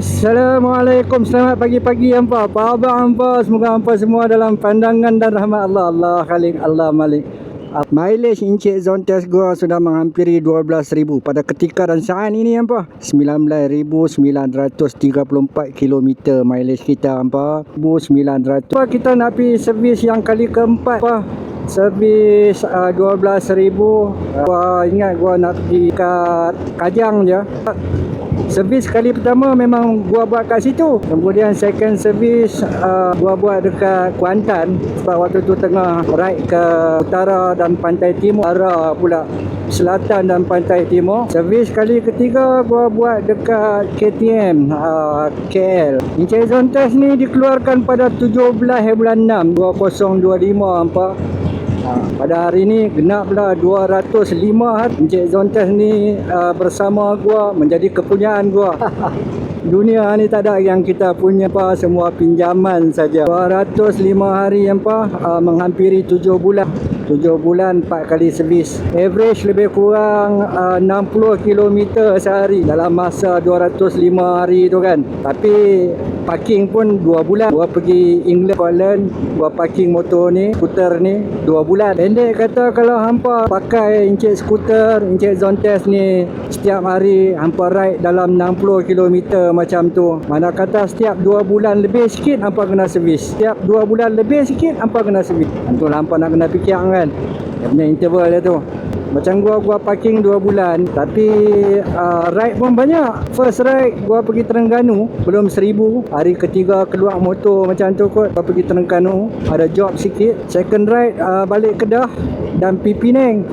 Assalamualaikum, selamat pagi-pagi hampa. Apa khabar hampa? Semoga hampa semua dalam pandangan dan rahmat Allah. Allah Khalik, Allah Malik. Mileage Encik Zontes gua sudah menghampiri 12,000 pada ketika dan saat ini hampa. 19,934 km mileage kita hampa. 1900. Kita nak pergi servis yang kali keempat hampa. Servis 12,000. Gua ingat gua nak pergi kat Kajang je. Servis kali pertama memang gua buat kat situ. Kemudian second servis gua buat dekat Kuantan. Sebab waktu tu tengah ride ke utara dan pantai timur, utara pula selatan dan pantai timur. Servis kali ketiga gua buat dekat KTM KL. Encik Zontes ni dikeluarkan pada 17 bulan 6 2025 hampa. Pada hari ni genaplah 205 hari Encik Zontes ni bersama gua, menjadi kepunyaan gua. Dunia ni tak ada yang kita punya apa, semua pinjaman saja. 205 hari hampa, menghampiri 7 bulan. 7 bulan 4 kali servis. Average lebih kurang 60 km sehari dalam masa 205 hari tu kan. Tapi parking pun 2 bulan. Gua pergi England, Scotland, gua parking motor ni, skuter ni 2 bulan. Pendek kata, kalau hampa pakai Encik skuter, Encik Zontes ni setiap hari hampa ride dalam 60 km macam tu, mana kata setiap 2 bulan lebih sikit hampa kena servis. Setiap 2 bulan lebih sikit hampa kena servis. Tentu hampa nak kena fikir kan. Dia punya interval dia tu. Macam gua parking 2 bulan, tapi ride pun banyak. First ride gua pergi Terengganu, belum 1,000. Hari ketiga keluar motor macam tu kot, gua pergi Terengganu, ada job sikit. Second ride balik Kedah dan pergi Penang.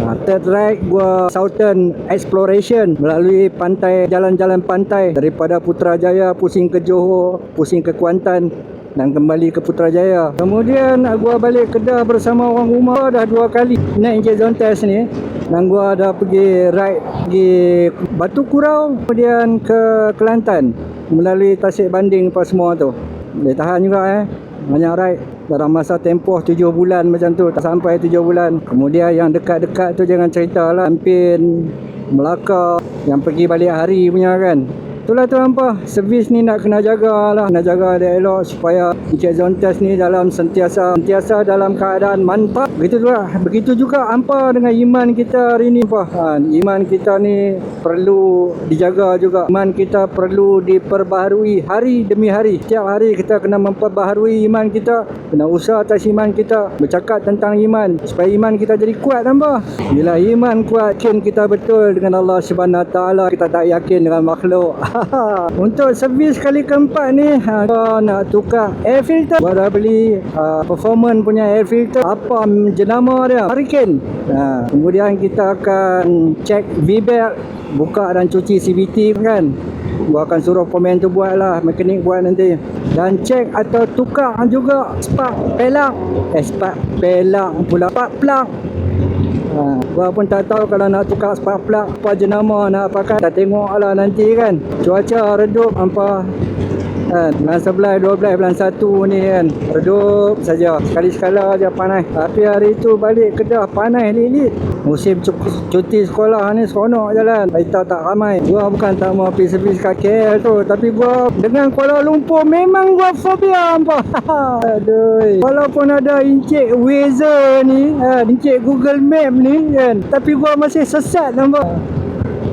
Third ride gua Southern Exploration melalui pantai, jalan-jalan pantai daripada Putrajaya pusing ke Johor, pusing ke Kuantan dan kembali ke Putrajaya. Kemudian gua balik Kedah bersama orang rumah dah 2 kali naik Encik Zontes ni. Dan gua dah pergi ride pergi Batu Kurau, kemudian ke Kelantan melalui Tasik Banding apa semua tu. Boleh tahan juga banyak ride dalam masa tempoh 7 bulan macam tu, tak sampai 7 bulan. Kemudian yang dekat-dekat tu jangan ceritalah, Ampin, Melaka, yang pergi balik hari punya kan. Itulah tu hampa, servis ni nak kena jaga lah, kena jaga dia elok supaya Encik Zontes ni dalam sentiasa dalam keadaan mantap. Begitu juga hampa dengan iman kita hari ni hampa. Iman kita ni perlu dijaga juga. Iman kita perlu diperbaharui hari demi hari. Setiap hari kita kena memperbaharui iman kita, kena usaha atas iman kita, bercakap tentang iman supaya iman kita jadi kuat hampa. Bila iman kuat, yakin kita betul dengan Allah Subhanahu Wa Taala, kita tak yakin dengan makhluk. Untuk servis kali keempat ni, gua nak tukar air filter. Gua dah beli performance punya air filter. Apa jenama dia? Hurricane. Kemudian kita akan cek V-belt, buka dan cuci CVT kan. Gua akan suruh komen tu buat lah, mekanik buat nanti. Dan cek atau tukar juga spark pelak. Spark pelak pula, spark plug. Gua pun tak tahu kalau nak tukar spark plug apa jenama nak pakai. Kita tengok lah nanti kan. Cuaca redup hampa kan. Bulan 11, 12, bulan 1 ni kan, redup saja. Sekali-sekala je panas. Tapi hari tu balik Kedah panas lilit. Musim cuti sekolah ni seronok jalan. Kereta tak ramai. Gua bukan tak mau pergi servis kat KL tu, tapi gua dengan Kuala Lumpur memang gua fobia hampa. Aduh. Walaupun ada Encik Waze ni, Encik Google Map ni kan, tapi gua masih sesat hampa.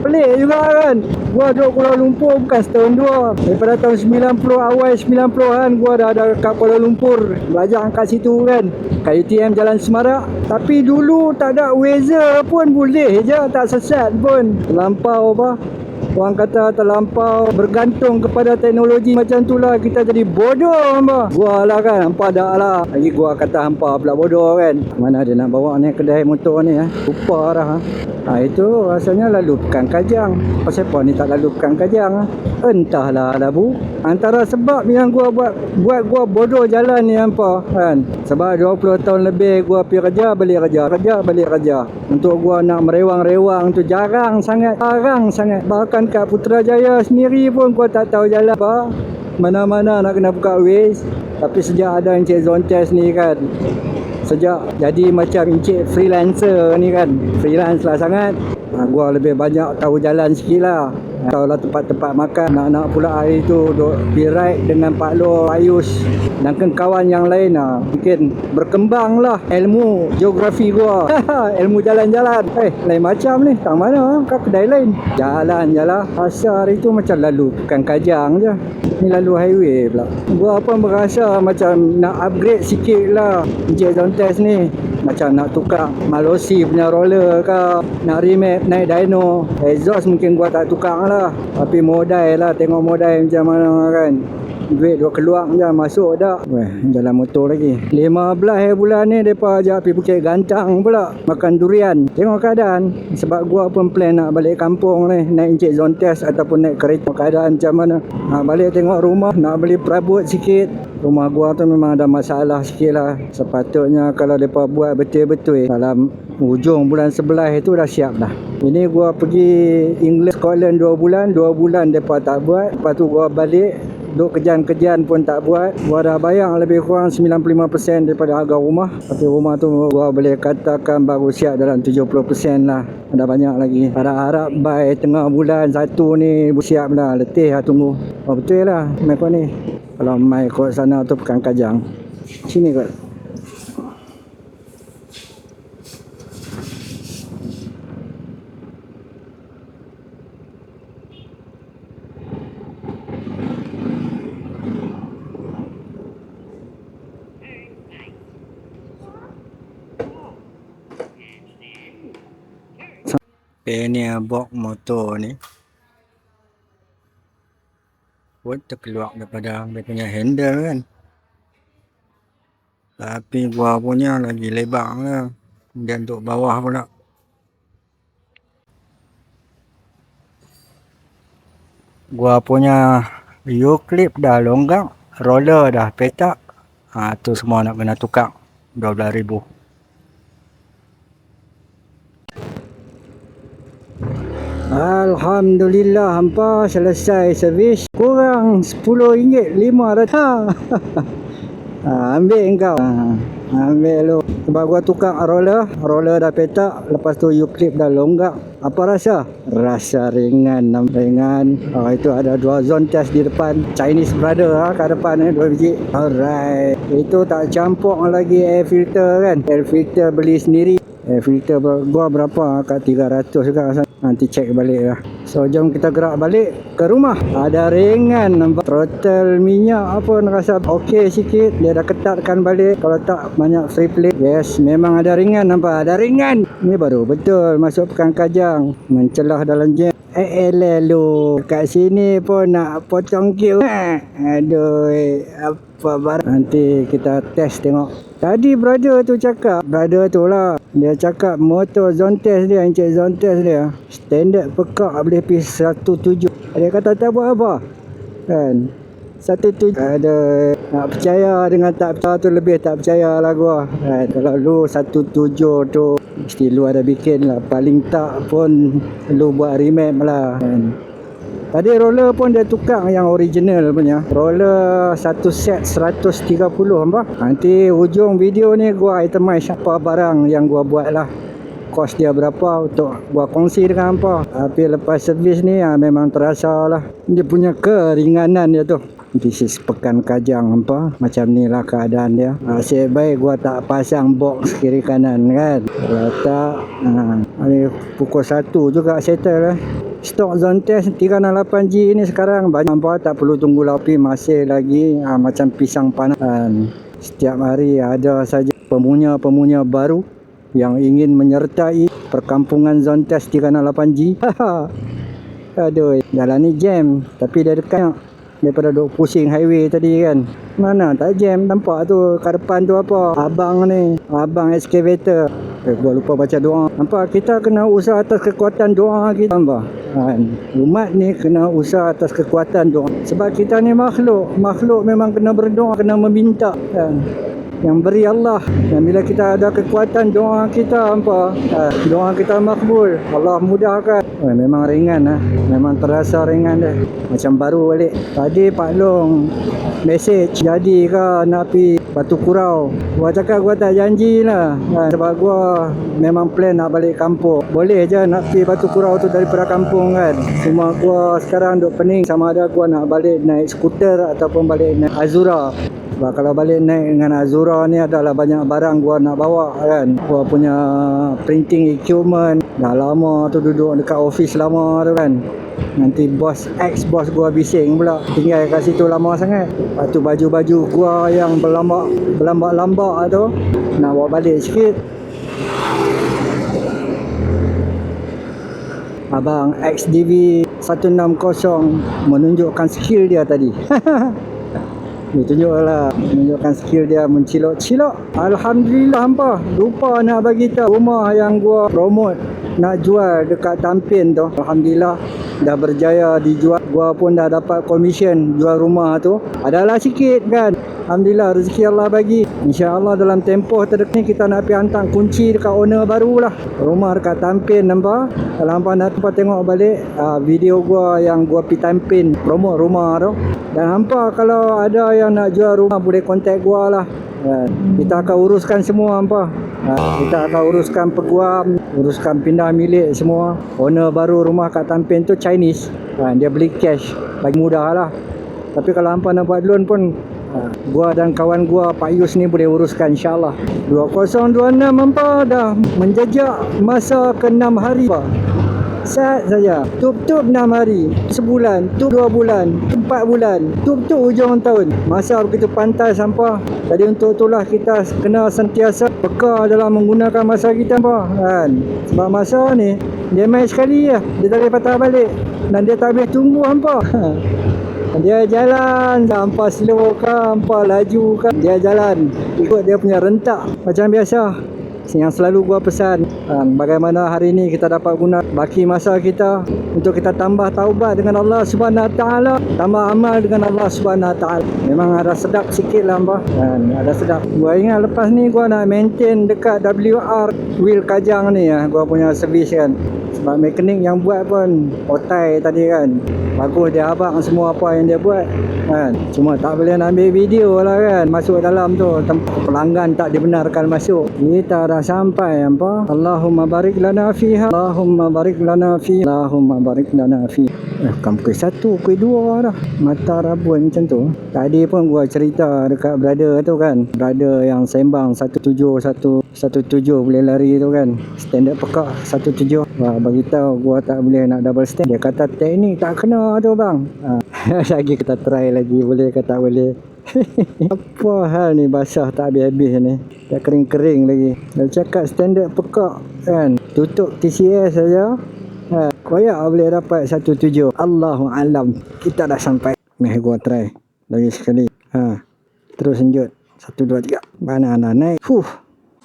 Pelik juga kan. Gua duduk Kuala Lumpur bukan setahun dua. Daripada tahun 90, awal 90-an gua dah ada kat Kuala Lumpur, belajar kat situ kan, kat UTM Jalan Semarak. Tapi dulu tak ada Waze pun boleh je, tak sesat pun. Terlampau apa, orang kata terlampau bergantung kepada teknologi macam tu lah, kita jadi bodoh hampa. Gua lah kan, hampa dah lah. Lagi gua kata hampa pula bodoh kan. Mana dia nak bawa ni kedai motor ni lupa dah. Itu rasanya lalu Pekan Kajang. Pasal apa ni tak lalu Pekan Kajang? Entahlah lah bu. Antara sebab yang gua buat gua bodoh jalan ni hampa kan. Sebab 20 tahun lebih gua pergi kerja balik kerja. Untuk gua nak merewang-rewang tu jarang sangat. Bahkan kat Putrajaya sendiri pun gua tak tahu jalan apa. Mana-mana nak kena buka Waze. Tapi sejak ada Encik Zontes ni kan, sejak jadi macam Encik freelancer ni kan, freelance lah sangat, gua lebih banyak tahu jalan sikit lah. Tahu lah tempat-tempat makan. Nak-nak pula hari tu duk beride dengan Pak Lo, Ayus dan kawan yang lain. Mungkin berkembang lah ilmu geografi gua. Ilmu jalan-jalan. Lain macam ni. Tak mana kat kedai lain. Jalan je lah. Rasa hari tu macam lalu bukan Kajang je. Ni lalu highway pula. Gua pun berasa macam nak upgrade sikit lah Encik Zontes ni. Macam nak tukar Malosi punya roller ke, nak remake naik dyno. Exhaust mungkin gua tak tukar lah, tapi modal lah, tengok modal macam mana kan. Duit dua keluar je, masuk dah. Jalan motor lagi. 15 bulan ni mereka ajak pergi Bukit Gantang pula makan durian. Tengok keadaan. Sebab gua pun plan nak balik kampung ni, naik Encik Zontes ataupun naik kereta. Keadaan macam mana. Nak balik tengok rumah, nak beli perabot sikit. Rumah gua tu memang ada masalah sikit lah. Sepatutnya kalau mereka buat betul-betul dalam hujung bulan 11 itu dah siap dah. Ini gua pergi England, Scotland 2 bulan. 2 bulan mereka tak buat. Lepas tu gua balik, duk kejan-kejan pun tak buat. Gua dah bayar lebih kurang 95% daripada harga rumah. Tapi rumah tu gua boleh katakan baru siap dalam 70% lah. Ada banyak lagi. Harap-harap by tengah bulan 1 ni siap dah. Letih lah tunggu. Betul lah mereka ni. Kalau mai kot sana tu Pekan Kajang. Sini kot. Ni box motor ni pun terkeluar daripada dia punya handle kan, tapi gua punya lagi lebar lah, dan untuk bawah pula. Gua punya U-clip dah longgang, roller dah petak, tu semua nak kena tukar 12,000. Alhamdulillah hampa selesai servis. Kurang RM10, RM500. Ambil engkau. Ambil lu. Sebab gua tukar roller dah petak, lepas tu U-clip dah longgak. Apa rasa? Rasa ringan. Itu ada 2 Zontes di depan, Chinese brother kat depan ni 2 biji. Alright. Itu tak campur lagi air filter kan. Air filter beli sendiri. Air filter gua berapa? Kat 300 juga. Nanti cek balik lah. So jom kita gerak balik ke rumah. Ada ringan nampak. Throttle minyak apa rasa okey sikit. Dia dah ketatkan balik. Kalau tak banyak free play. Yes, memang ada ringan nampak. Ada ringan. Ni baru betul masuk Pekan Kajang. Mencelah dalam jam. Lu kat sini pun nak potong queue. Aduh, apa barang. Nanti kita test tengok. Tadi brother tu lah, dia cakap motor Zontes dia, Encik Zontes dia, standard pekak boleh pergi 107. Dia kata tak buat apa kan, 107. Ada nak percaya dengan tak percaya tu, lebih tak percaya lah gua kan. Kalau lu 17 tu mesti lu ada bikin lah, paling tak pun lu buat remake lah kan. Tadi roller pun dia tukar yang original punya. Roller satu set 130 apa. Nanti hujung video ni gua itemize apa barang yang gua buat lah. Kos dia berapa untuk gua kongsi dengan hampa. Tapi lepas servis ni memang terasa lah. Dia punya keringanan dia tu. This is Pekan Kajang hampa. Macam ni lah keadaan dia. Asyik baik gua tak pasang box kiri kanan kan. Kalau tak ni pukul 1 juga settle lah. Stok Zontes 368G ni sekarang banyak apa, tak perlu tunggu lapi, masih lagi macam pisang panas. Setiap hari ada saja pemunya baru yang ingin menyertai perkampungan Zontes 368G. Aduh, jalan ni jam tapi dia dekat daripada duk pusing highway tadi kan. Mana tak jam, nampak tu kat depan tu apa, abang excavator. Gua lupa baca doa. Nampak, kita kena usaha atas kekuatan doa kita hamba. Umat ni kena usaha atas kekuatan doa. Sebab kita ni makhluk memang kena berdoa, kena meminta kan. yang beri Allah. Dan bila kita ada kekuatan, doa kita doa kita makbul, Allah mudahkan. Memang ringan memang terasa ringan dah. Macam baru balik. Tadi Pak Long message, jadi ke nak pergi Batu Kurau. Gua cakap gua tak janji lah sebab gua memang plan nak balik kampung. Boleh je nak pergi Batu Kurau tu daripada kampung kan. Cuma gua sekarang duk pening sama ada gua nak balik naik skuter ataupun balik naik Azura. Sebab kalau balik naik dengan Azura ni adalah banyak barang gua nak bawa kan. Gua punya printing equipment. Dah lama tu duduk dekat office lama tu kan. Nanti ex bos gua bising pula tinggal kat situ lama sangat. Lepas tu baju-baju gua yang berlambak-lambak tu nak bawa balik sikit. Abang XDV 160 menunjukkan skill dia tadi. Menunjukkan skill dia mencilok-cilok. Alhamdulillah hampa. Lupa nak bagi tahu rumah yang gua promote nak jual dekat Tampin tu. Alhamdulillah dah berjaya dijual. Gua pun dah dapat komisen jual rumah tu. Adalah sikit kan. Alhamdulillah rezeki Allah bagi. InsyaAllah dalam tempoh terdekat ni kita nak pergi hantar kunci dekat owner baru lah. Rumah dekat Tampin nampak. Kalau hampa nak tengok balik video gua yang gua pergi Tampin promote rumah tu. Dan hampa kalau ada yang nak jual rumah boleh kontak gua lah. Kita akan uruskan semua hampa. Kita akan uruskan peguam, uruskan pindah milik semua. Owner baru rumah kat Tampin tu Chinese. Dia beli cash, bagi mudah lah. Tapi kalau hampa nak buat loan pun gua dan kawan gua Pak Yus ni boleh uruskan insyaAllah. 2026 hampa dah menjejak masa ke 6 hari pak. Sat saja. Tup-tup 6 hari, sebulan, tup 2 bulan, 4 bulan, tup-tup hujung tahun. Masa begitu pantas hampa. Jadi untuk itulah kita kena sentiasa peka dalam menggunakan masa kita hampa kan. Sebab masa ni dia main sekali je. Dia tak boleh patah balik. Dan dia tak boleh tunggu hampa. Dia jalan, hampa slow ke, hampa laju ke, dia jalan ikut dia punya rentak macam biasa. Yang selalu gua pesan, bagaimana hari ni kita dapat guna baki masa kita untuk kita tambah taubat dengan Allah Subhanahu Wa Taala, tambah amal dengan Allah Subhanahu Wa Taala. Memang ada sedap sikit lah hampa. Ada sedap. Gua ingat lepas ni gua nak maintain dekat WR Wheel Kajang ni gua punya servis kan. Sebab mekanik yang buat pun otai tadi kan. Bagus dia abang semua apa yang dia buat kan. Cuma tak boleh nak ambil video lah kan. Masuk dalam tu pelanggan tak dibenarkan masuk. Kita dah sampai hampa. Allahumma barik lana fiha. Allahumma barik lana fi. Allahumma barik lana fi. Kan pukul 1, pukul 2 dah. Mata rabun macam tu. Tadi pun gua cerita dekat brother tu kan. Brother yang sembang 17 boleh lari tu kan. Standard pekak 17. Wah, bagi tahu gua tak boleh nak double stand. Dia kata teknik tak kena tu bang. Lagi kita try lagi, boleh ke tak boleh. Apa hal ni basah tak habis-habis ni. Dah kering-kering lagi. Dia cakap standard pekak kan. Tutup TCS saja. Koyak boleh dapat 17. Allahu alam. Kita dah sampai. Meh gua try lagi sekali. Terus lanjut. 1 2 3. Mana naik.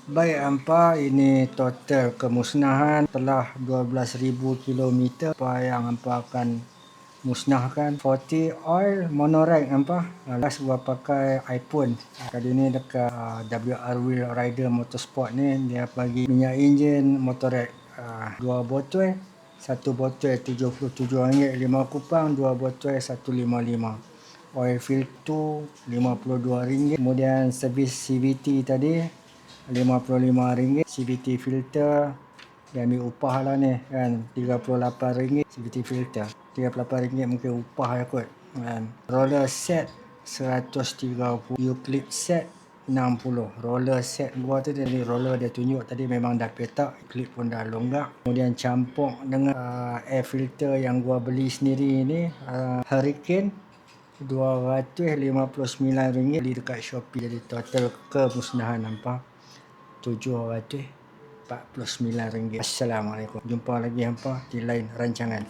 Baik hampa, ini total kemusnahan telah 12,000 km apa yang hampa akan musnahkan. 40 oil monorack hampa. Last gua pakai iPhone. Kali ni dekat WR Wheel Rider Motorsport ni dia bagi minyak enjin motorack 2 botol. 1 botol RM77 5 kupang, 2 botol RM155. Oil filter RM52. Kemudian servis CVT tadi RM55. CVT filter dia ambil upah lah ni kan, RM38 CVT filter. RM38 mungkin upah ya kot kan. Roller set 130, U-clip set 60. Roller set gua tu dari roller dia tunjuk tadi memang dah petak, clip pun dah longgak. Kemudian campur dengan air filter yang gua beli sendiri ni, Hurricane RM259 beli dekat Shopee. Jadi total kemusnahan hampa RM749. Assalamualaikum. Jumpa lagi hampa di lain rancangan.